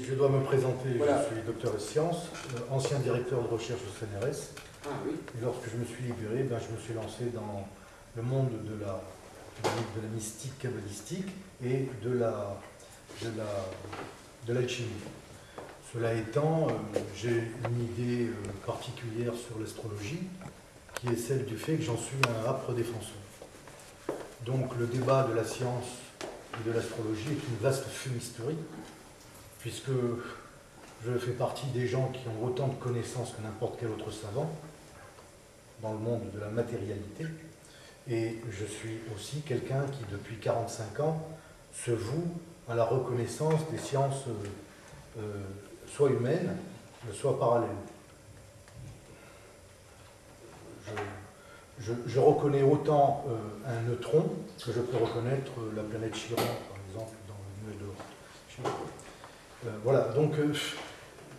je dois me présenter. Voilà. Je suis docteur de sciences, ancien directeur de recherche au CNRS. Ah oui. Et lorsque je me suis libéré, ben, je me suis lancé dans le monde de la mystique kabbalistique et de l'alchimie. Cela étant, j'ai une idée particulière sur l'astrologie, qui est celle du fait que j'en suis un âpre défenseur. Donc le débat de la science et de l'astrologie est une vaste fumisterie, puisque je fais partie des gens qui ont autant de connaissances que n'importe quel autre savant dans le monde de la matérialité, et je suis aussi quelqu'un qui, depuis 45 ans, se voue à la reconnaissance des sciences soit humaines, soit parallèles. Je reconnais autant un neutron que je peux reconnaître la planète Chiron, par exemple, dans le nœud de Oort. Voilà, donc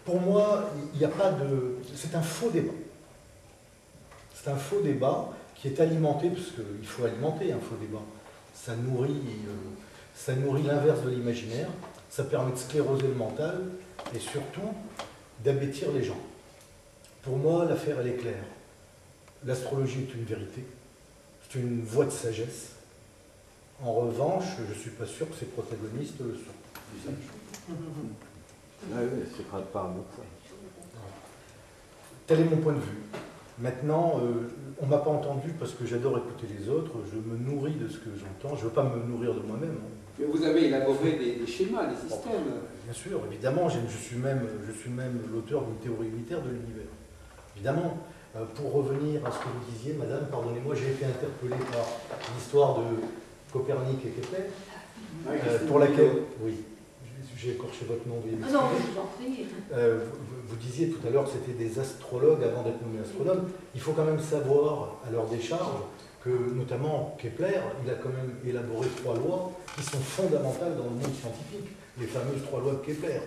pour moi, il n'y a pas de... C'est un faux débat. C'est un faux débat qui est alimenté, parce qu'il faut alimenter un faux débat. Ça nourrit l'inverse de l'imaginaire, ça permet de scléroser le mental, et surtout d'abêtir les gens. Pour moi, l'affaire, elle est claire. L'astrologie est une vérité, c'est une voie de sagesse. En revanche, je ne suis pas sûr que ses protagonistes le sont. Ah oui, c'est pas un bon point. Tel est mon point de vue. Maintenant, on ne m'a pas entendu parce que j'adore écouter les autres, je me nourris de ce que j'entends, je ne veux pas me nourrir de moi-même. Mais vous avez élaboré des schémas, des systèmes. Bien sûr, évidemment, je suis même l'auteur d'une théorie unitaire de l'univers. Évidemment, pour revenir à ce que vous disiez, madame, pardonnez-moi, j'ai été interpellé par l'histoire de Copernic et Kepler, pour laquelle... Oui, j'ai écorché votre nom. Ah non, je vous en prie. Vous disiez tout à l'heure que c'était des astrologues avant d'être nommé astronome. Il faut quand même savoir, à leur décharge, que notamment Kepler, il a quand même élaboré 3 lois qui sont fondamentales dans le monde scientifique, les fameuses 3 lois de Kepler.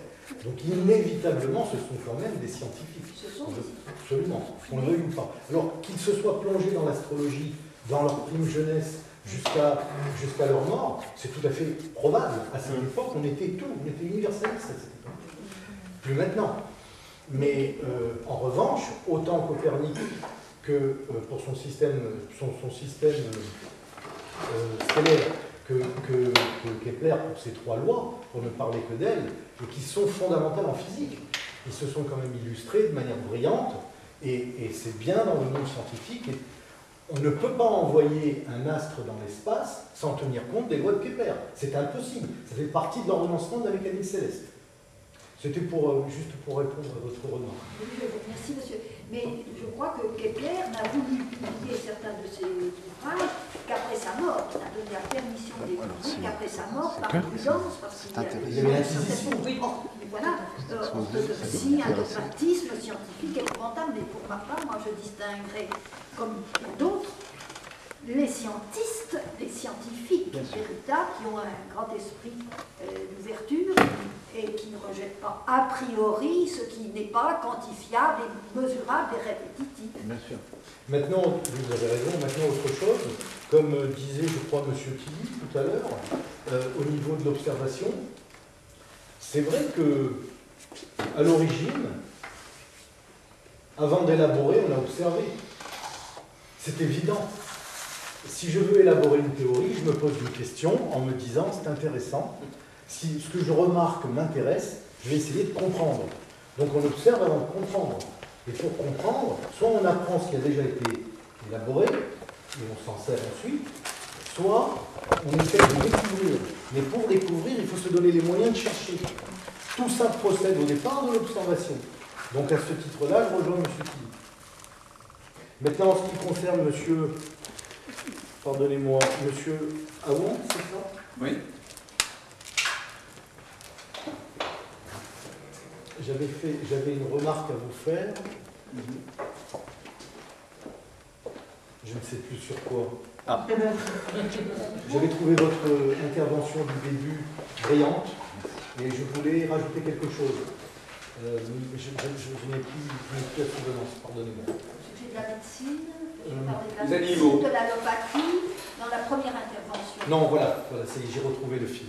Donc inévitablement, ce sont quand même des scientifiques. Ce sont absolument, on le veuille ou pas. Alors qu'ils se soient plongés dans l'astrologie, dans leur prime jeunesse, jusqu'à leur mort, c'est tout à fait probable. À cette époque, on était universaliste à cette époque. Plus maintenant. Mais en revanche, autant Copernic que pour son système stellaire que Kepler pour ses 3 lois, pour ne parler que d'elles, et qui sont fondamentales en physique. Ils se sont quand même illustrés de manière brillante, et c'est bien dans le monde scientifique. Et on ne peut pas envoyer un astre dans l'espace sans tenir compte des lois de Kepler. C'est impossible. Ça fait partie de l'ordonnancement de la mécanique céleste. C'était juste pour répondre à votre remarque. Merci, monsieur. Mais je crois que Kepler n'a voulu publier certains de ses ouvrages qu'après sa mort. Il a donné la permission de les publier qu'après sa mort, par prudence, parce qu'il y avait l'Inquisition. Oui, voilà, orthodoxie, un dogmatisme scientifique épouvantable. Mais pour ma part, moi, je distinguerais, comme d'autres, les scientistes, les scientifiques véritables qui ont un grand esprit d'ouverture et qui ne rejettent pas a priori ce qui n'est pas quantifiable et mesurable et répétitif. Bien sûr. Maintenant, vous avez raison, maintenant autre chose, comme disait, je crois, M. Tilly tout à l'heure, au niveau de l'observation, c'est vrai que, à l'origine, avant d'élaborer, on a observé. C'est évident. Si je veux élaborer une théorie, je me pose une question en me disant c'est intéressant. Si ce que je remarque m'intéresse, je vais essayer de comprendre. Donc on observe avant de comprendre. Et pour comprendre, soit on apprend ce qui a déjà été élaboré, et on s'en sert ensuite, soit on essaie de découvrir. Mais pour découvrir, il faut se donner les moyens de chercher. Tout ça procède au départ de l'observation. Donc à ce titre-là, je rejoins M. Tilly. Maintenant, en ce qui concerne monsieur... Pardonnez-moi, monsieur Aouan, c'est ça? Oui. J'avais une remarque à vous faire. Je ne sais plus sur quoi. Ah. J'avais trouvé votre intervention du début brillante et je voulais rajouter quelque chose. Je n'ai plus la souvenance, pardonnez-moi. Au sujet de la médecine, j'ai parlé de la Les médecine, animaux. de l'allopathie, dans la première intervention. Non, voilà, ça y est, j'ai retrouvé le fil.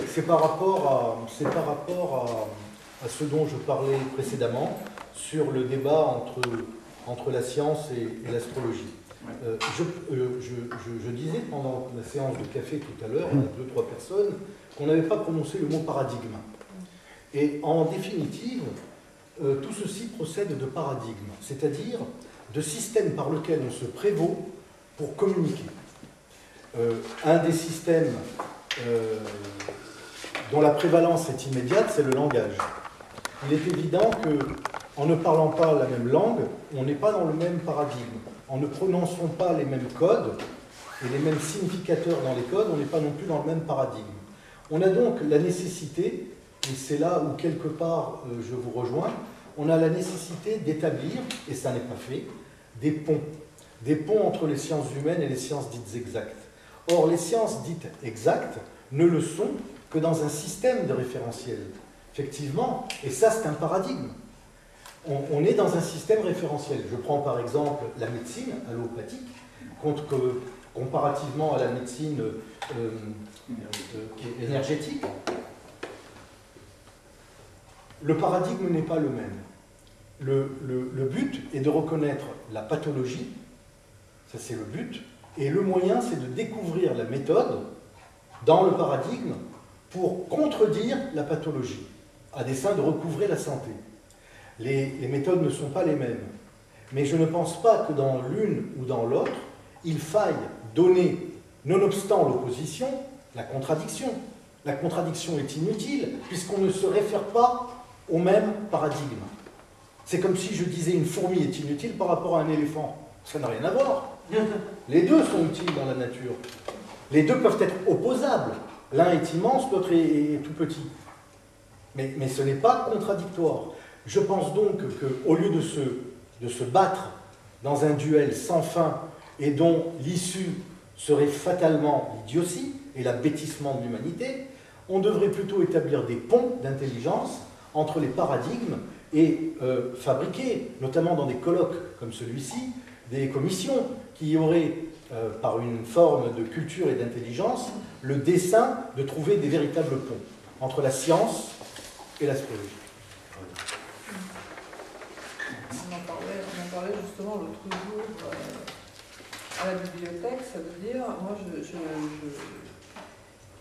c'est par rapport à ce dont je parlais précédemment, sur le débat entre la science et l'astrologie. Je disais pendant la séance de café tout à l'heure, à 2-3 personnes, qu'on n'avait pas prononcé le mot paradigme. Et en définitive, tout ceci procède de paradigme, c'est-à-dire de systèmes par lesquels on se prévaut pour communiquer. Un des systèmes dont la prévalence est immédiate, c'est le langage. Il est évident qu'en ne parlant pas la même langue, on n'est pas dans le même paradigme. En ne prononçant pas les mêmes codes et les mêmes significateurs dans les codes, on n'est pas non plus dans le même paradigme. On a donc la nécessité, et c'est là où quelque part je vous rejoins, on a la nécessité d'établir, et ça n'est pas fait, des ponts entre les sciences humaines et les sciences dites exactes. Or, les sciences dites exactes ne le sont que dans un système de référentiel. Effectivement, et ça c'est un paradigme. On est dans un système référentiel. Je prends par exemple la médecine allopathique, comparativement à la médecine qui est énergétique. Le paradigme n'est pas le même. Le but est de reconnaître la pathologie, ça c'est le but, et le moyen c'est de découvrir la méthode dans le paradigme pour contredire la pathologie, à dessein de recouvrer la santé. Les méthodes ne sont pas les mêmes, mais je ne pense pas que dans l'une ou dans l'autre, il faille donner, nonobstant l'opposition, la contradiction. La contradiction est inutile, puisqu'on ne se réfère pas au même paradigme. C'est comme si je disais une fourmi est inutile par rapport à un éléphant. Ça n'a rien à voir. Les deux sont utiles dans la nature. Les deux peuvent être opposables. L'un est immense, l'autre est tout petit. Mais ce n'est pas contradictoire. Je pense donc qu'au lieu de se battre dans un duel sans fin et dont l'issue serait fatalement l'idiotie et l'abêtissement de l'humanité, on devrait plutôt établir des ponts d'intelligence entre les paradigmes et fabriquer, notamment dans des colloques comme celui-ci, des commissions qui auraient, par une forme de culture et d'intelligence, le dessein de trouver des véritables ponts entre la science et l'astrologie. On en parlait justement l'autre jour à la bibliothèque, ça veut dire, moi je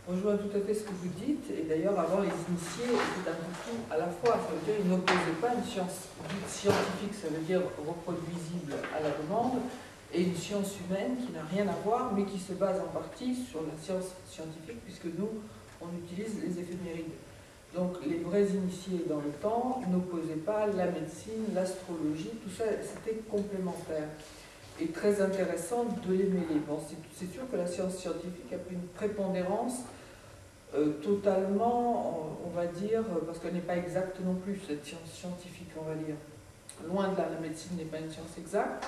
rejoins tout à fait ce que vous dites, et d'ailleurs avant les initiés étaient un peu tout à la fois, ça veut dire ils n'opposaient pas une science dite scientifique, ça veut dire reproduisible à la demande, et une science humaine qui n'a rien à voir, mais qui se base en partie sur la science scientifique, puisque nous, on utilise les éphémérides. Donc les vrais initiés dans le temps n'opposaient pas la médecine, l'astrologie, tout ça c'était complémentaire. Et très intéressant de les mêler. Bon, c'est sûr que la science scientifique a pris une prépondérance totalement, on va dire, parce qu'elle n'est pas exacte non plus, cette science scientifique, on va dire. Loin de là, la médecine n'est pas une science exacte,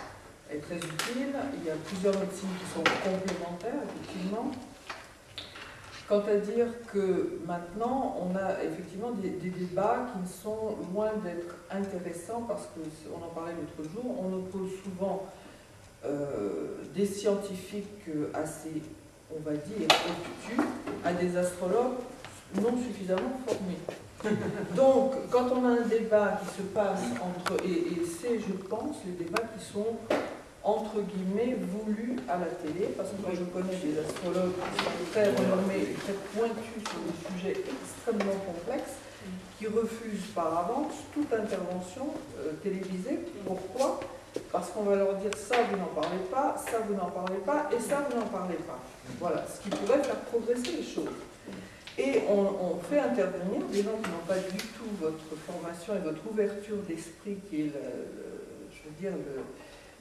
elle est très utile, il y a plusieurs médecines qui sont complémentaires, effectivement. Quant à dire que maintenant, on a effectivement des débats qui sont loin d'être intéressants, parce qu'on en parlait l'autre jour, on oppose souvent des scientifiques assez, on va dire, obtus à des astrologues non suffisamment formés. Donc, quand on a un débat qui se passe entre, et c'est, je pense, les débats qui sont, entre guillemets, voulus à la télé, parce que moi je connais des astrologues qui sont très renommés et très pointus sur des sujets extrêmement complexes, qui refusent par avance toute intervention télévisée. Pourquoi ? Parce qu'on va leur dire ça, vous n'en parlez pas, ça, vous n'en parlez pas, et ça, vous n'en parlez pas. Voilà, ce qui pourrait faire progresser les choses. Et on fait intervenir des gens qui n'ont pas du tout votre formation et votre ouverture d'esprit, qui est, je veux dire,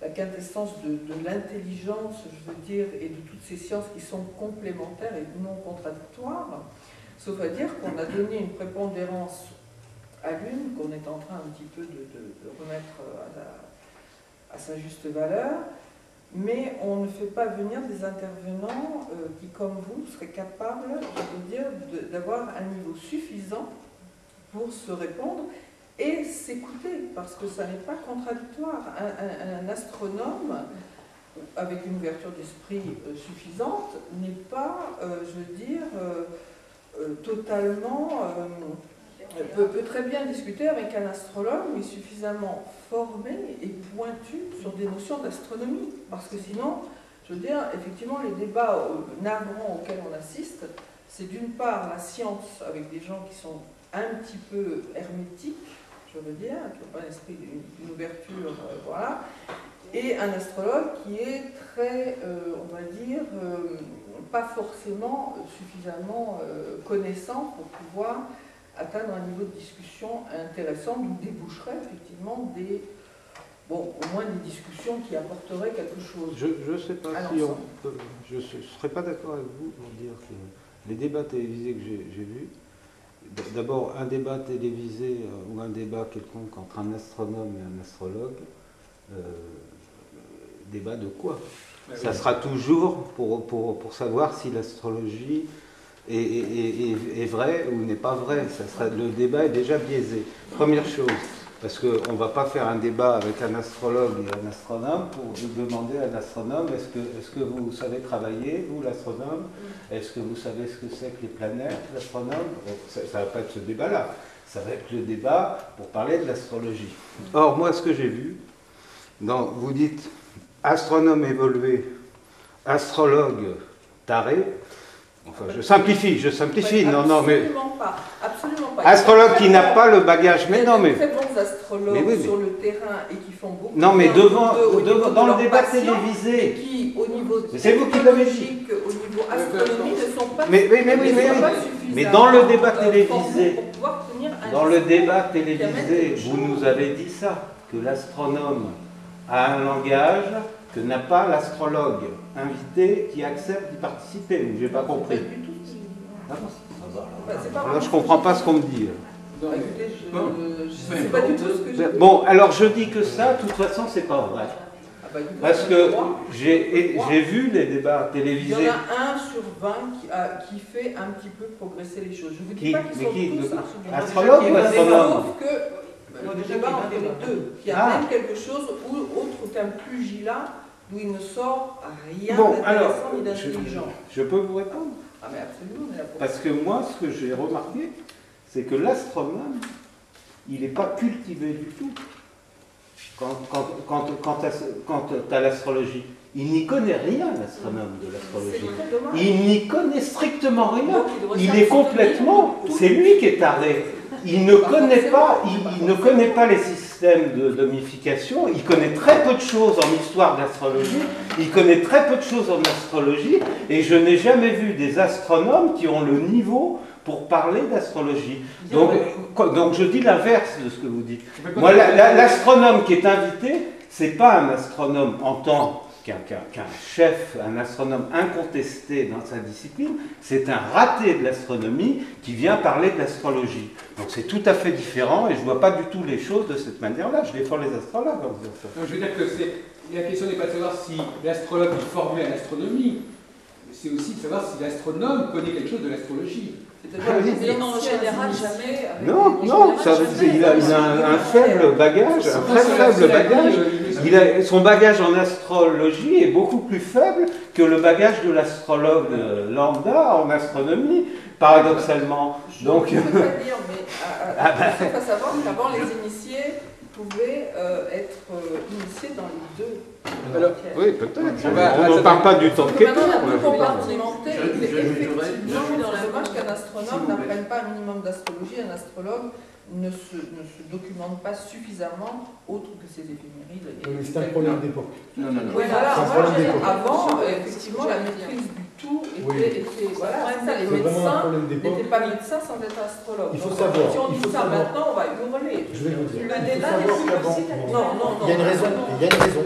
la quintessence de l'intelligence, je veux dire, et de toutes ces sciences qui sont complémentaires et non contradictoires, sauf à dire qu'on a donné une prépondérance à l'une, qu'on est en train un petit peu de remettre à sa juste valeur, mais on ne fait pas venir des intervenants qui, comme vous, seraient capables, je veux dire, d'avoir un niveau suffisant pour se répondre et s'écouter, parce que ça n'est pas contradictoire. Un astronome, avec une ouverture d'esprit suffisante, n'est pas, je veux dire, totalement, peut très bien discuter avec un astrologue, mais suffisamment formé et pointu sur des notions d'astronomie. Parce que sinon, je veux dire, effectivement, les débats navrants auxquels on assiste, c'est d'une part la science avec des gens qui sont un petit peu hermétiques, je veux dire, qui n'ont pas l'esprit d'une ouverture, voilà, et un astrologue qui est très, on va dire, pas forcément suffisamment connaissant pour pouvoir atteindre un niveau de discussion intéressant, d'où déboucherait effectivement des, bon, au moins des discussions qui apporteraient quelque chose. Je ne sais pas si on peut, je ne serais pas d'accord avec vous pour dire que les débats télévisés que j'ai vus, d'abord un débat télévisé ou un débat quelconque entre un astronome et un astrologue, débat de quoi? Ça sera toujours pour savoir si l'astrologie est vraie ou n'est pas vraie. Le débat est déjà biaisé. Première chose, parce qu'on ne va pas faire un débat avec un astrologue et un astronome pour demander à un astronome est-ce que vous savez travailler, vous l'astronome? Est-ce que vous savez ce que c'est que les planètes, l'astronome? Ça ne va pas être ce débat-là. Ça va être le débat pour parler de l'astrologie. Or, moi, ce que j'ai vu, vous dites astronome évolué, astrologue taré. Enfin, je simplifie, non, mais... Absolument pas. Astrologue qui n'a pas le bagage, mais non, mais... Il y a de très bons astrologues sur le terrain et qui font beaucoup non, mais dans le débat télévisé... qui, au niveau c'est vous qui l'avez dit. Au niveau astronomie, ne sont pas mais dans le débat télévisé, vous nous avez dit ça, que l'astronome a un langage que n'a pas l'astrologue invité qui accepte d'y participer. Je n'ai pas compris. Alors je ne comprends pas ce qu'on me dit. C'est pas du tout ce que j'ai. Bon, alors je dis que ça, de toute façon, c'est pas vrai. Parce que j'ai vu les débats télévisés. Il y en a 1 sur 20 qui fait un petit peu progresser les choses. Je ne vous dis pas qu'ils sont tous astrologues ou astronomes? Sauf que le débat entre les deux. Il y a même quelque chose autre qu'un pugilat d'où il ne sort rien d'intéressant ni d'intelligent. Je peux vous répondre? Ah mais absolument. Parce que moi, ce que j'ai remarqué, c'est que l'astronome, il n'est pas cultivé du tout. Quand tu as l'astrologie, il n'y connaît rien, l'astronome de l'astrologie. Il n'y connaît strictement rien. Il est complètement... C'est lui qui est taré. Il ne connaît pas les systèmes de domification, il connaît très peu de choses en histoire de l'astrologie, il connaît très peu de choses en astrologie, et je n'ai jamais vu des astronomes qui ont le niveau pour parler d'astrologie. Donc je dis l'inverse de ce que vous dites. Moi, l'astronome qui est invité, c'est pas un astronome en tant qu'un chef, un astronome incontesté dans sa discipline, c'est un raté de l'astronomie qui vient parler de l'astrologie. Donc c'est tout à fait différent et je ne vois pas du tout les choses de cette manière-là. Je défends les astrologues en disant ça. Non, je veux dire que la question n'est pas de savoir si l'astrologue est formé à l'astronomie, c'est aussi de savoir si l'astronome connaît quelque chose de l'astrologie. Non, en général, jamais. Non, il a un faible bagage, un très faible bagage. Son bagage en astrologie est beaucoup plus faible que le bagage de l'astrologue lambda en astronomie, paradoxalement. Donc, je ne peux pas dire, mais il faut savoir qu'avant, les initiés pouvaient être initiés dans les deux. Alors, oui, peut-être. On ne parle pas du temps de Kéter. On peut compartimenter. Effectivement, c'est dommage qu'un astronome n'apprenne pas un minimum d'astrologie. Un astrologue ne se documente pas suffisamment autre que ses éphémérides. Mais c'est un problème d'époque. Oui, voilà. Avant, effectivement, la maîtrise du tout était voilà, ça, les médecins n'étaient pas médecins sans être astrologues. Il faut savoir. Si on dit ça maintenant, on va hurler. Je vais vous dire. Il faut savoir qu'avant. Il y a une raison.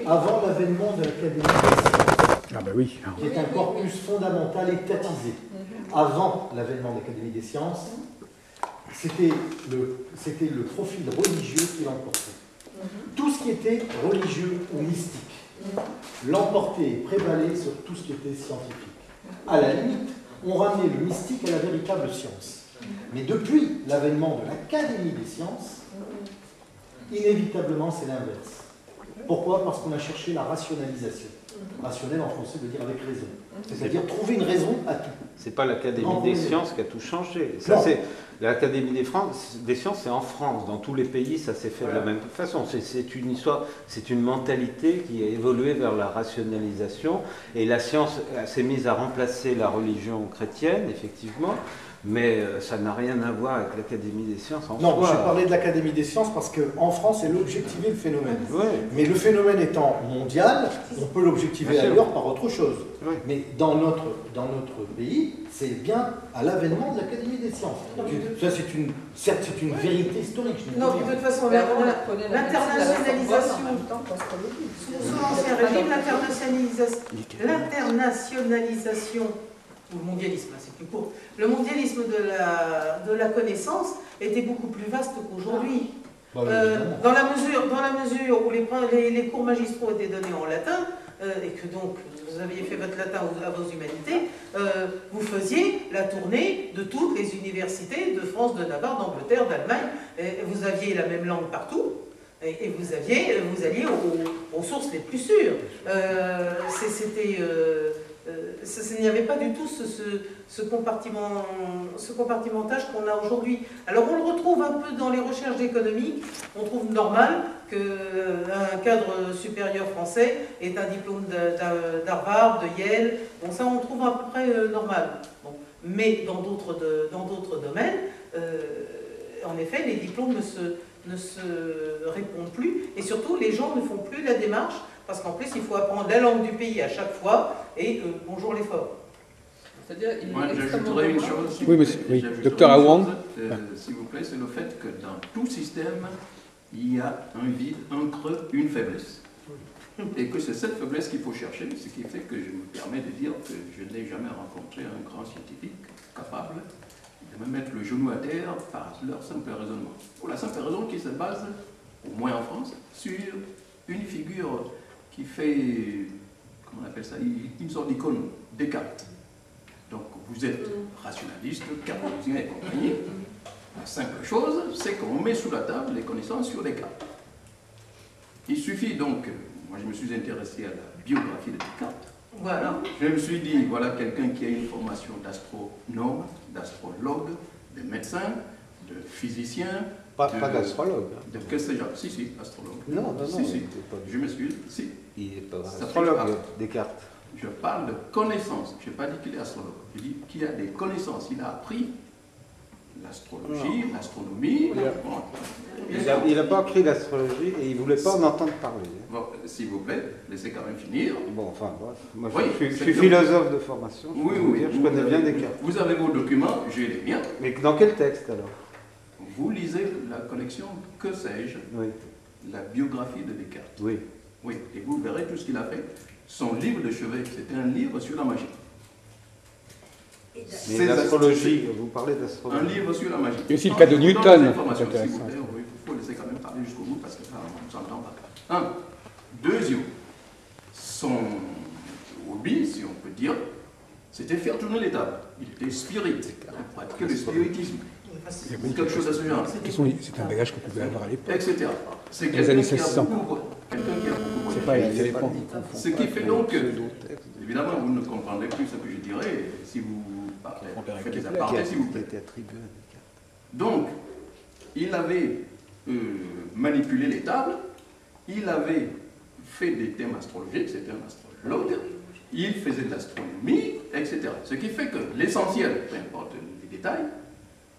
Avant l'avènement de l'Académie des sciences, qui est un corpus fondamental étatisé, avant l'avènement de l'Académie des sciences, c'était le profil religieux qui l'emportait. Tout ce qui était religieux ou mystique l'emportait et prévalait sur tout ce qui était scientifique. À la limite, on ramenait le mystique à la véritable science. Mais depuis l'avènement de l'Académie des sciences, inévitablement c'est l'inverse. Pourquoi? Parce qu'on a cherché la rationalisation. Rationnel en français veut dire avec raison. C'est-à-dire trouver une raison à tout. C'est pas l'Académie des sciences qui a tout changé. L'Académie des sciences, c'est en France. Dans tous les pays, ça s'est fait de la même façon. C'est une histoire, c'est une mentalité qui a évolué vers la rationalisation. Et la science s'est mise à remplacer la religion chrétienne, effectivement. Mais ça n'a rien à voir avec l'Académie des sciences en soi. Non, je parlais de l'Académie des sciences parce qu'en France, elle objectivait le phénomène. Ouais. Mais le phénomène étant mondial, on peut l'objectiver ailleurs par autre chose. Ouais. Mais dans notre pays, c'est bien à l'avènement de l'Académie des sciences. Ça, certes, c'est une vérité historique. Non, de toute façon, l'internationalisation, sous l'Ancien Régime, l'internationalisation, ou le mondialisme, c'est plus court, le mondialisme de la connaissance était beaucoup plus vaste qu'aujourd'hui. Dans la mesure où les cours magistraux étaient donnés en latin, et que donc vous aviez fait votre latin à vos humanités, vous faisiez la tournée de toutes les universités de France, de Navarre, d'Angleterre, d'Allemagne, et vous aviez la même langue partout, et vous alliez aux sources les plus sûres. Il n'y avait pas du tout ce compartimentage qu'on a aujourd'hui. Alors on le retrouve un peu dans les recherches économiques. On trouve normal qu'un cadre supérieur français ait un diplôme d'Harvard, de Yale. Bon, ça on trouve à peu près normal. Bon. Mais dans d'autres domaines, en effet, les diplômes ne se répondent plus. Et surtout, les gens ne font plus la démarche. Parce qu'en plus, il faut apprendre la langue du pays à chaque fois, et bonjour l'effort. Moi, j'ajouterais une chose. Oui, docteur Aouan. S'il vous plaît, c'est le fait que dans tout système, il y a un vide, un creux, une faiblesse. Et que c'est cette faiblesse qu'il faut chercher, ce qui fait que je me permets de dire que je n'ai jamais rencontré un grand scientifique capable de me mettre le genou à terre par leur simple raisonnement. Pour la simple raison qui se base, au moins en France, sur une figure qui fait, comment on appelle ça, une sorte d'icône, Descartes. Donc vous êtes rationaliste, cartésien et compagnie. La simple chose, c'est qu'on met sous la table les connaissances sur Descartes. Il suffit donc, moi je me suis intéressé à la biographie de Descartes. Voilà. Je me suis dit, voilà quelqu'un qui a une formation d'astronome, d'astrologue, de médecin, de physicien. Pas d'astrologue. De que sais-je? Si, astrologue. Non. Si. Je me suis si. Il n'est pas astrologue, Descartes. Je parle de connaissances. Je n'ai pas dit qu'il est astrologue. Je dis qu'il a des connaissances. Il a appris l'astrologie, l'astronomie. Il n'a pas appris l'astrologie et il ne voulait pas en entendre parler. Bon, s'il vous plaît, laissez quand même finir. Bon, enfin, bref. Moi, Oui, je suis philosophe de formation. Oui. Je connais bien Descartes. Vous avez vos documents, j'ai les miens. Mais dans quel texte alors? Vous lisez la collection Que sais-je, Oui. la biographie de Descartes. Oui. Oui, et vous verrez tout ce qu'il a fait. Son livre de chevet, c'était un livre sur la magie. Mais l'astrologie, vous parlez d'astrologie. Un livre sur la magie. Et aussi le cas de Newton. C'est intéressant. Il faut laisser quand même parler jusqu'au bout parce que là, on ne s'entend pas. Un. Deuxième, son hobby, si on peut dire, c'était faire tourner les tables. Il était spirit. Il pratiquait le spiritisme. Ou quelque chose à ce genre. C'est un bagage qu'on pouvait avoir à l'époque. Etc. C'est Dans les années quelqu'un qui a 1600. beaucoup C'est pas, il y avait pas. Ce qui fait donc que, évidemment, vous ne comprendrez plus ce que je dirais si vous faites des apartés, s'il vous plaît. Donc, il avait manipulé les tables, il avait fait des thèmes astrologiques, c'était un astrologue, il faisait de l'astronomie, etc. Ce qui fait que l'essentiel, peu importe les détails,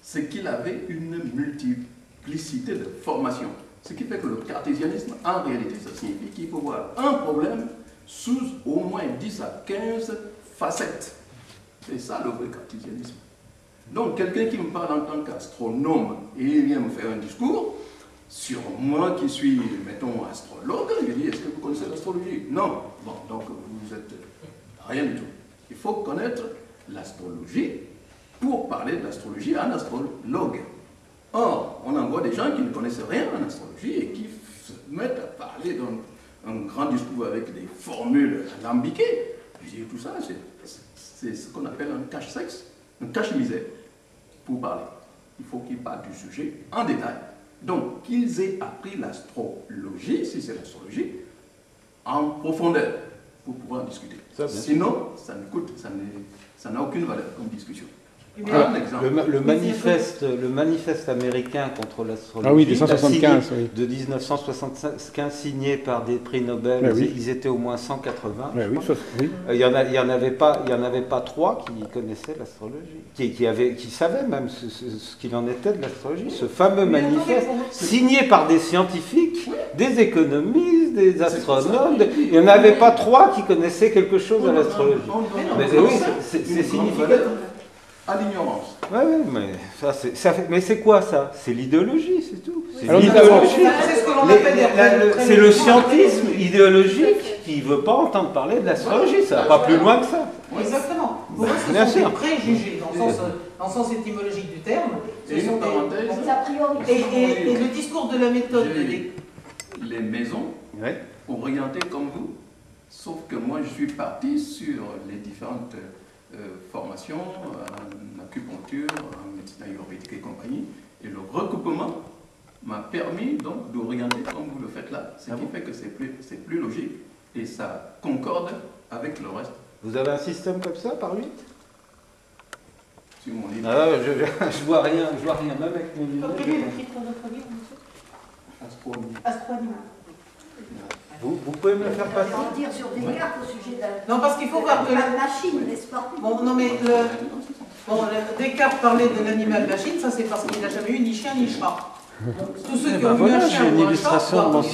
c'est qu'il avait une multiplicité de formations. Ce qui fait que le cartésianisme, en réalité, ça signifie qu'il faut voir un problème sous au moins 10 à 15 facettes. C'est ça le vrai cartésianisme. Donc, quelqu'un qui me parle en tant qu'astronome et il vient me faire un discours sur moi qui suis, mettons, astrologue, je dis, est-ce que vous connaissez l'astrologie? Non. Bon, donc vous êtes rien du tout. Il faut connaître l'astrologie pour parler de l'astrologie à un astrologue. Or, on en voit des gens qui ne connaissent rien en astrologie et qui se mettent à parler dans un grand discours avec des formules alambiquées. Je dis, tout ça, c'est ce qu'on appelle un cache-sexe, un cache-misère pour parler. Il faut qu'ils parlent du sujet en détail. Donc, qu'ils aient appris l'astrologie, si c'est l'astrologie, en profondeur. pour pouvoir discuter. Ça, Sinon, ça n'a aucune valeur comme discussion. Alors, le manifeste américain contre l'astrologie, oui, de 175, de 1975, signé par des prix Nobel, ils étaient au moins 180. Il y en avait pas 3 qui connaissaient l'astrologie, qui savaient même ce qu'il en était de l'astrologie. Ce fameux manifeste, signé par des scientifiques, des économistes, des astronomes, il n'y en avait pas 3 qui connaissaient quelque chose à l'astrologie. Mais oui, c'est significatif. À l'ignorance. Mais c'est quoi ça? C'est l'idéologie, c'est tout. C'est ce que l'on appelle c'est le scientisme idéologique qui ne veut pas entendre parler de l'astrologie. Ça va pas plus loin que ça. Exactement. Pour eux, ce sont des préjugés, dans le sens étymologique du terme. Et une parenthèse. Et le discours de la méthode. Les maisons orientées comme vous, sauf que moi je suis parti sur les différentes formation, en acupuncture, en médecine ayurvédique et compagnie. Et le recoupement m'a permis donc d'orienter comme vous le faites là. Ce qui fait que c'est plus logique et ça concorde avec le reste. Vous avez un système comme ça par 8? Sur mon livre. Je vois rien, même avec mon livre. Quel est le titre de votre livre, monsieur? Astronomie. Vous pouvez me le faire passer? On dire sur Descartes au sujet de la... Non, parce qu'il faut voir que la machine, n'est-ce pas? Bon, non, mais Descartes parlait de l'animal machine, ça c'est parce qu'il n'a jamais eu ni chien ni chat. Tous ceux qui ont eu un chien ou un chat, savent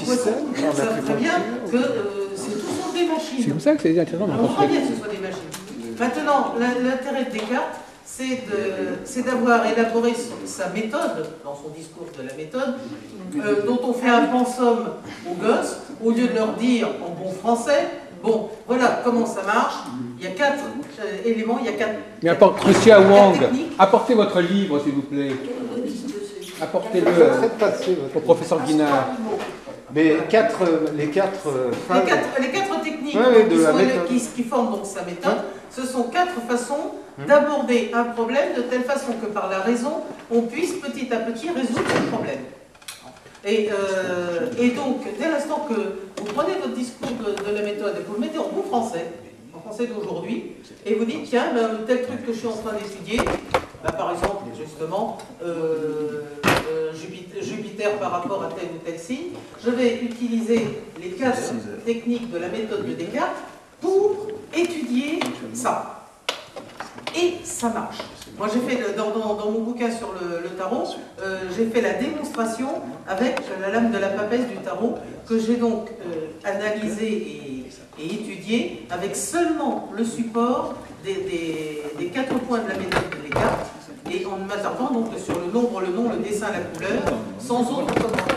très bien que tous sont des machines. C'est comme ça que c'est intéressant. On croit bien que ce soit des machines. Maintenant, l'intérêt de Descartes, c'est d'avoir élaboré sa méthode, dans son discours de la méthode, dont on fait un pensum aux gosses, au lieu de leur dire en bon français, bon, voilà comment ça marche, il y a 4 éléments, il y a 4... Mais Monsieur Wang, apportez votre livre, s'il vous plaît. Apportez-le au professeur Guinard. Les quatre techniques qui forment donc sa méthode, ce sont 4 façons d'aborder un problème de telle façon que par la raison, on puisse petit à petit résoudre ce problème. Et donc, dès l'instant que vous prenez votre discours de la méthode et que vous le mettez en bon français, en français d'aujourd'hui, et vous dites, tiens, tel truc que je suis en train d'étudier, par exemple, justement, Jupiter par rapport à tel ou tel signe, je vais utiliser les 4 techniques de la méthode de Descartes pour étudier ça. Et ça marche. Moi, j'ai fait, dans mon bouquin sur le tarot, j'ai fait la démonstration avec la lame de la papesse du tarot, que j'ai donc analysé et étudié avec seulement le support des 4 points de la méthode de Descartes, et en m'attardant donc sur le nombre, le nom, le dessin, la couleur, sans autre commentaire.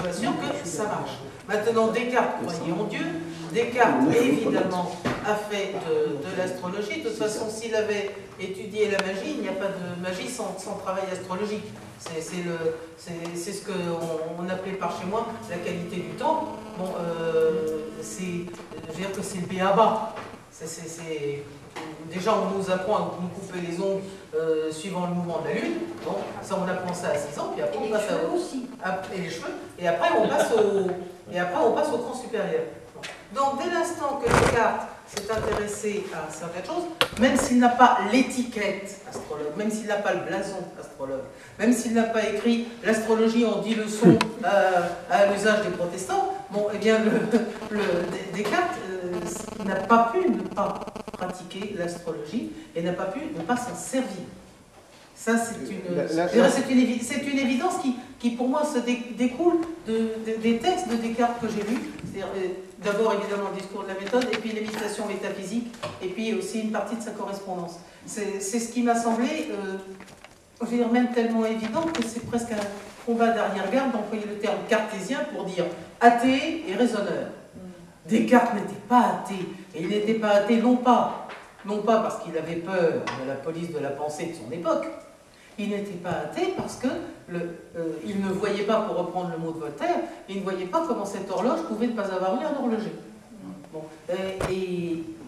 Je suis sûr que ça marche. Maintenant, Descartes croyait en Dieu. Descartes, évidemment, a fait de l'astrologie. De toute façon, s'il avait étudié la magie, il n'y a pas de magie sans travail astrologique. C'est ce qu'on appelait par chez moi la qualité du temps. Bon, je veux dire que c'est le b.a.-ba. Déjà, on nous apprend à nous couper les ongles suivant le mouvement de la Lune. Bon, ça, on apprend ça à 6 ans, puis après, on passe et les cheveux. Et après, on passe au cran supérieur. Donc, dès l'instant que Descartes s'est intéressé à certaines choses, même s'il n'a pas l'étiquette astrologue, même s'il n'a pas le blason astrologue, même s'il n'a pas écrit l'astrologie en 10 leçons à l'usage des protestants, bon, eh bien, Descartes n'a pas pu ne pas pratiquer l'astrologie et n'a pas pu ne pas s'en servir. Ça, c'est une évidence qui, pour moi, se découle des textes de Descartes que j'ai lus. D'abord, évidemment, le discours de la méthode, et puis les méditations métaphysiques, et puis aussi une partie de sa correspondance. C'est ce qui m'a semblé, je veux dire, même tellement évident que c'est presque un combat d'arrière-garde d'employer le terme cartésien pour dire athée et raisonneur. Descartes n'était pas athée, et il n'était pas athée non pas parce qu'il avait peur de la police de la pensée de son époque. Il n'était pas athée parce que il ne voyait pas, pour reprendre le mot de Voltaire, il ne voyait pas comment cette horloge pouvait ne pas avoir eu un horloger. Bon.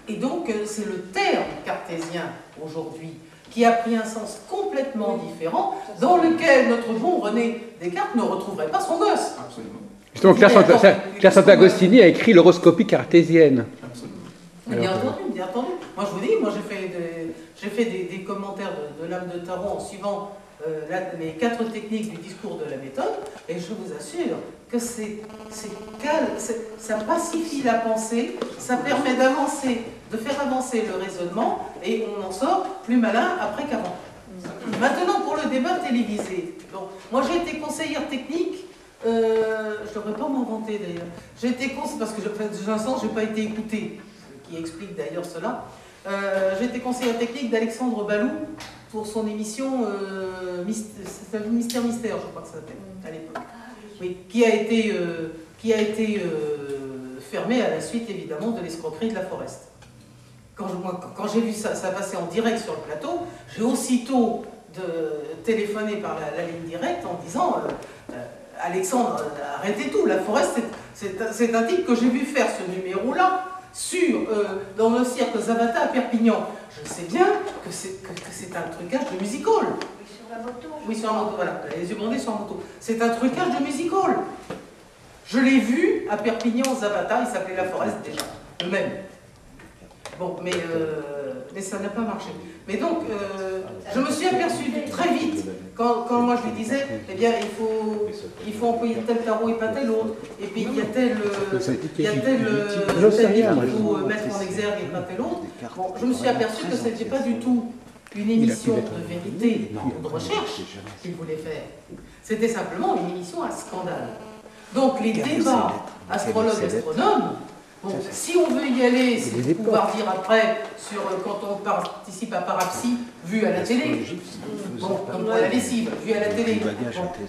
Et donc, c'est le terme cartésien aujourd'hui qui a pris un sens complètement différent, dans lequel notre bon René Descartes ne retrouverait pas son gosse. Absolument. Justement, Claire Sant'Agostini a écrit l'horoscopie cartésienne. Absolument. Bien entendu, bien entendu. Moi je vous dis, moi j'ai fait des commentaires de l'âme de tarot en suivant les 4 techniques du discours de la méthode, et je vous assure que c'est calme, ça pacifie la pensée, ça permet d'avancer, de faire avancer le raisonnement, et on en sort plus malin après qu'avant. Maintenant pour le débat télévisé. Donc, moi j'ai été conseillère technique. Je ne devrais pas m'en vanter d'ailleurs. J'ai été parce que de l'instant je n'ai pas été écoutée, ce qui explique d'ailleurs cela. J'ai été conseillère technique d'Alexandre Balou pour son émission Mystère, je crois que ça s'appelle à l'époque. Oui, qui a été fermée à la suite évidemment de l'escroquerie de la Forest. Quand j'ai vu ça passer en direct sur le plateau, j'ai aussitôt téléphoné par la ligne directe en disant Alexandre, arrêtez tout, la Forest, c'est un type que j'ai vu faire ce numéro-là dans le cirque Zavata à Perpignan. Je sais bien que c'est un trucage de music hall. Oui, sur la moto. Oui, sur la moto, voilà, les yeux bandés sur la moto. C'est un trucage de music hall. Je l'ai vu à Perpignan, Zavata, il s'appelait La Forest déjà, le même. Bon, mais ça n'a pas marché. Mais donc, je me suis aperçu très vite, quand moi je lui disais, eh bien, il faut employer tel tarot et pas tel autre, et puis il y a tel technique qu'il faut mettre en exergue et pas tel autre. Bon, je me suis aperçu que ce n'était pas du tout une émission de vérité ou de recherche qu'il voulait faire. C'était simplement une émission à scandale. Donc, les débats astrologues-astronomes, bon, si on veut y aller, c'est pouvoir dire après sur quand on participe à Parapsy, vu à la télé, bon, comme pour la lessive, vu à la télé. Bon.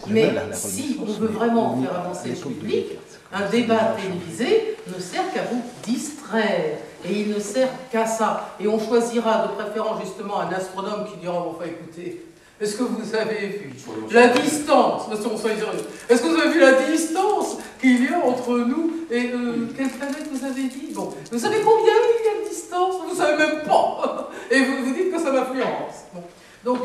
Mais si on veut vraiment faire avancer le public, un débat télévisé ne sert qu'à vous distraire. Et il ne sert qu'à ça. Et on choisira de préférence justement un astronome qui dira, enfin écoutez, est-ce que vous avez vu la distance, est-ce que vous avez vu la distance qu'il y a entre nous et quelle planète vous avez dit? Bon, vous savez combien il y a de distance? Vous ne savez même pas. Et vous vous dites que ça m'influence. Bon. Donc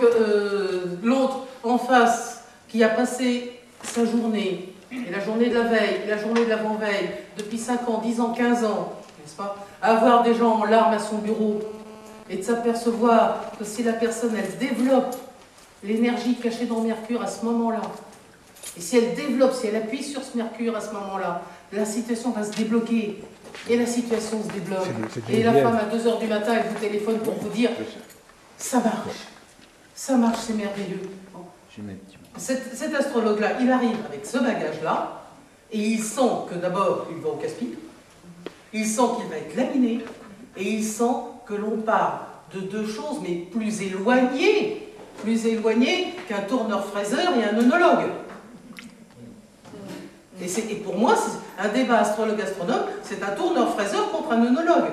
l'autre en face qui a passé sa journée, et la journée de la veille, et la journée de l'avant-veille, depuis 5 ans, 10 ans, 15 ans, n'est-ce pas, à avoir des gens en larmes à son bureau, et de s'apercevoir que si la personne, elle développe l'énergie cachée dans Mercure à ce moment-là, et si elle développe, si elle appuie sur ce Mercure à ce moment-là, la situation va se débloquer, et la situation se débloque, et la femme à 2 h du matin, elle vous téléphone pour vous dire « ça marche, c'est merveilleux ». Cet astrologue-là, il arrive avec ce bagage-là, et il sent que d'abord, il va au casse-pipe, il sent qu'il va être laminé, et il sent que l'on parle de 2 choses, mais plus éloignées qu'un tourneur-fraiseur et un œnologue. Et pour moi, un débat astrologue-astronome, c'est un tourneur-fraiseur contre un œnologue.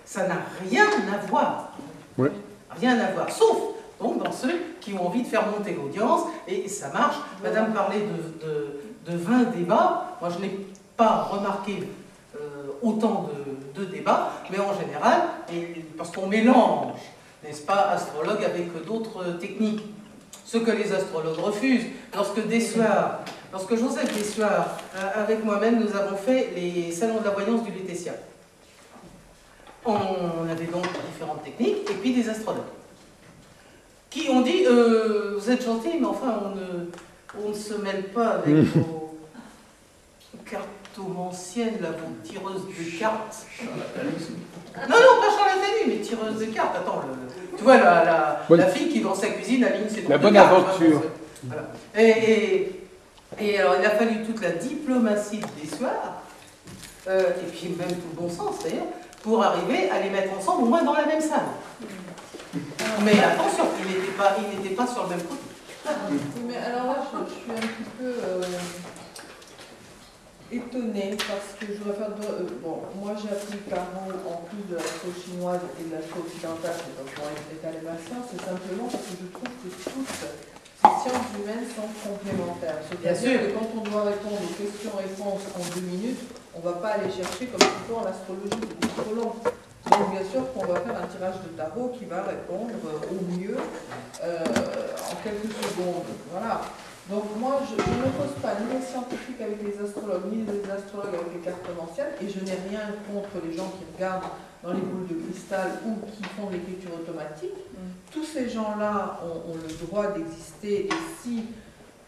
Ça n'a rien à voir. Ouais. Rien à voir, sauf donc dans ceux qui ont envie de faire monter l'audience, et ça marche. Madame parlait de 20 débats. Moi, je n'ai pas remarqué autant de débats, mais en général, parce qu'on mélange, n'est-ce pas, astrologue avec d'autres techniques. Ce que les astrologues refusent. Lorsque Joseph Dessuard, avec moi-même, nous avons fait les salons de la voyance du Lutétia. On avait donc différentes techniques, et puis des astrologues, qui ont dit, vous êtes gentils, mais enfin, on ne se mêle pas avec vos cartomanciennes, là, vos tireuses de cartes. Non, pas charlatanerie, mais tireuse de cartes. Attends, tu vois, la fille qui, dans sa cuisine, aligne ses la bonne cartes, aventure. Voilà. Et alors, il a fallu toute la diplomatie de Dessuard, et puis même tout le bon sens, d'ailleurs, pour arriver à les mettre ensemble, au moins dans la même salle. Mais attention, il n'était pas sur le même côté. Mais alors là, je suis un petit peu étonnée parce que je voudrais faire bon, moi j'ai appris le tarot en plus de l'astro chinoise et de l'astro occidentale, donc pour étaler ma science, c'est simplement parce que je trouve que toutes ces sciences humaines sont complémentaires. C'est-à-dire que quand on doit répondre aux questions-réponses en 2 minutes, on ne va pas aller chercher comme plutôt en astrologie, c'est trop long. Donc bien sûr qu'on va faire un tirage de tarot qui va répondre au mieux en quelques secondes. Voilà. Donc moi, je ne pose pas ni les scientifiques avec les astrologues, ni les astrologues avec les cartomanciennes, et je n'ai rien contre les gens qui regardent dans les boules de cristal ou qui font de l'écriture automatique. Tous ces gens-là ont le droit d'exister, et si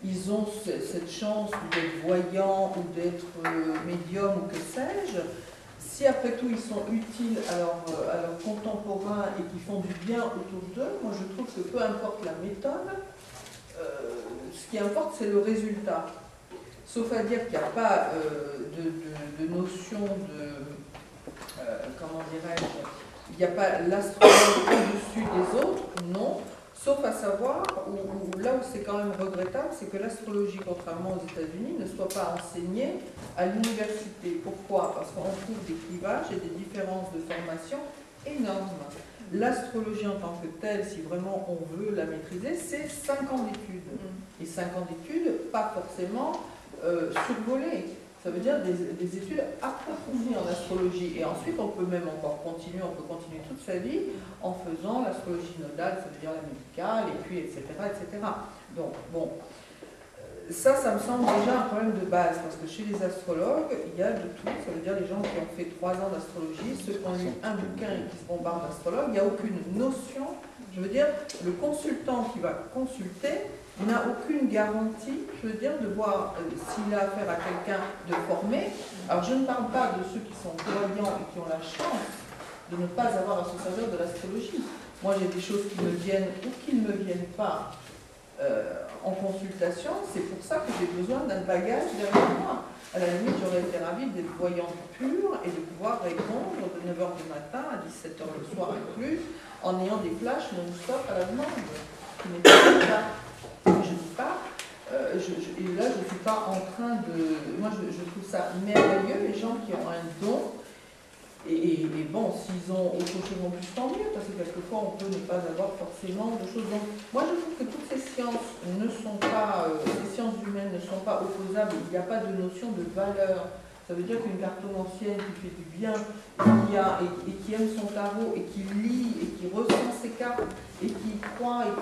ils ont cette chance d'être voyants ou d'être médiums ou que sais-je, si après tout ils sont utiles à leurs contemporains et qui font du bien autour d'eux, moi je trouve que peu importe la méthode, ce qui importe c'est le résultat. Sauf à dire qu'il n'y a pas de notion de, comment dirais-je, il n'y a pas l'astrologue au-dessus des autres, non. Sauf à savoir, là où c'est quand même regrettable, c'est que l'astrologie, contrairement aux États-Unis, ne soit pas enseignée à l'université. Pourquoi? Parce qu'on trouve des clivages et des différences de formation énormes. L'astrologie en tant que telle, si vraiment on veut la maîtriser, c'est 5 ans d'études. Et 5 ans d'études, pas forcément survolées. Ça veut dire des études approfondies en astrologie. Et ensuite, on peut même encore continuer, on peut continuer toute sa vie en faisant l'astrologie nodale, ça veut dire la médicale, et puis etc. etc. Donc, bon, ça me semble déjà un problème de base, parce que chez les astrologues, il y a de tout. Ça veut dire les gens qui ont fait 3 ans d'astrologie, ceux qui ont lu un bouquin et qui se bombardent d'astrologue, il n'y a aucune notion. Je veux dire, le consultant qui va consulter n'a aucune garantie, je veux dire, de voir s'il a affaire à quelqu'un de formé. Alors je ne parle pas de ceux qui sont voyants et qui ont la chance de ne pas avoir à se servir de l'astrologie. Moi j'ai des choses qui me viennent ou qui ne me viennent pas en consultation, c'est pour ça que j'ai besoin d'un bagage derrière moi. À la limite, j'aurais été ravie d'être voyante pure et de pouvoir répondre de 9h du matin à 17h le soir inclus, en ayant des flashs non-stop à la demande, qui n'est pas le cas. Je ne dis pas, et là je ne suis pas en train de... Moi je trouve ça merveilleux, les gens qui ont un don, et bon, s'ils ont autre chose en plus, tant mieux, parce que quelquefois on peut ne pas avoir forcément de choses. Donc moi je trouve que toutes ces sciences ne sont pas, les sciences humaines ne sont pas opposables, il n'y a pas de notion de valeur. Ça veut dire qu'une cartomancienne qui fait du bien, et qui aime son tarot, et qui lit, et qui ressent ses cartes, et qui croit, et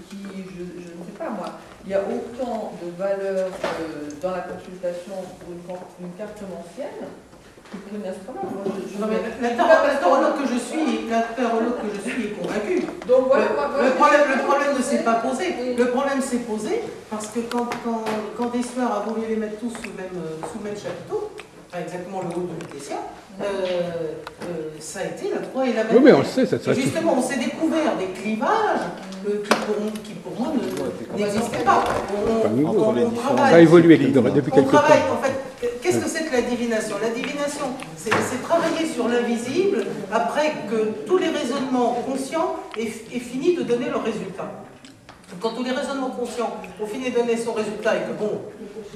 qui je ne sais pas moi, il y a autant de valeur dans la consultation pour une cartomancienne que pour une astrologue. L'astérologue que je suis est convaincu. Donc voilà, le problème ne s'est pas posé. Le problème s'est posé parce que quand Dessoir a voulu les mettre tous sous le même chapiteau, exactement le haut de Tessia, ça a été la croix et la bannière. Oui, mais on le sait, ça et justement, on s'est découvert des clivages qui pour moi n'existaient pas. Ça a évolué depuis quelques temps. En fait, qu'est-ce que c'est que la divination? La divination, c'est travailler sur l'invisible après que tous les raisonnements conscients aient fini de donner leur résultat. Quand tous les raisonnements conscients ont fini de donner son résultat et que bon,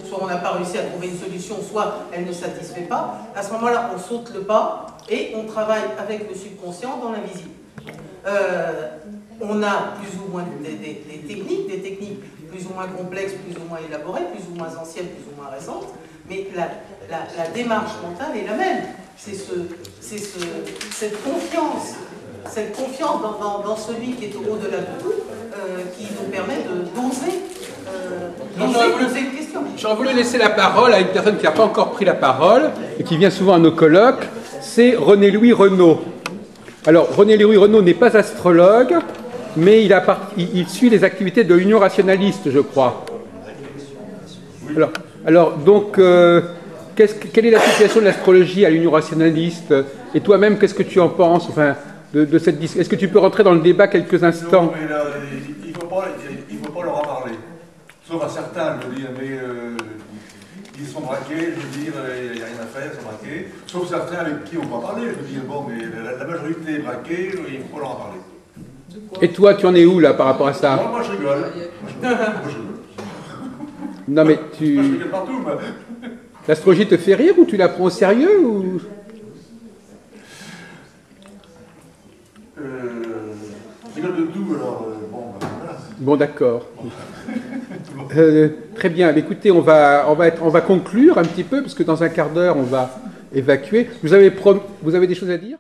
soit on n'a pas réussi à trouver une solution, soit elle ne satisfait pas, à ce moment-là, on saute le pas et on travaille avec le subconscient dans l'invisible. On a plus ou moins des techniques plus ou moins complexes, plus ou moins élaborées, plus ou moins anciennes, plus ou moins récentes, mais la démarche mentale est la même. C'est cette confiance dans celui qui est au-delà de tout, qui nous permet d'oser poser une question. J'aurais voulu laisser la parole à une personne qui n'a pas encore pris la parole et qui vient souvent à nos colloques, c'est René-Louis Renaud. Alors, René-Louis Renaud n'est pas astrologue, mais il suit les activités de l'Union rationaliste, je crois. Alors donc, quelle est la situation de l'astrologie à l'Union rationaliste? Et toi-même, qu'est-ce que tu en penses, enfin, de cette discussion? Est-ce que tu peux rentrer dans le débat quelques instants? Non, mais là, il ne faut pas leur en parler. Sauf à certains, je veux dire, mais ils sont braqués, je veux dire, il n'y a rien à faire, ils sont braqués. Sauf certains avec qui on va parler, je veux dire, bon, mais la majorité est braquée, il ne faut pas leur en parler. Et toi, tu en es où, là, par rapport à ça? Moi, je rigole. Non, mais Moi, je rigole partout, moi. L'astrologie te fait rire ou tu la prends au sérieux ou... Je rigole de tout, alors, bon, voilà. Bon, d'accord. Très bien. Écoutez, on va conclure un petit peu, parce que dans un quart d'heure, on va évacuer. Vous avez des choses à dire ?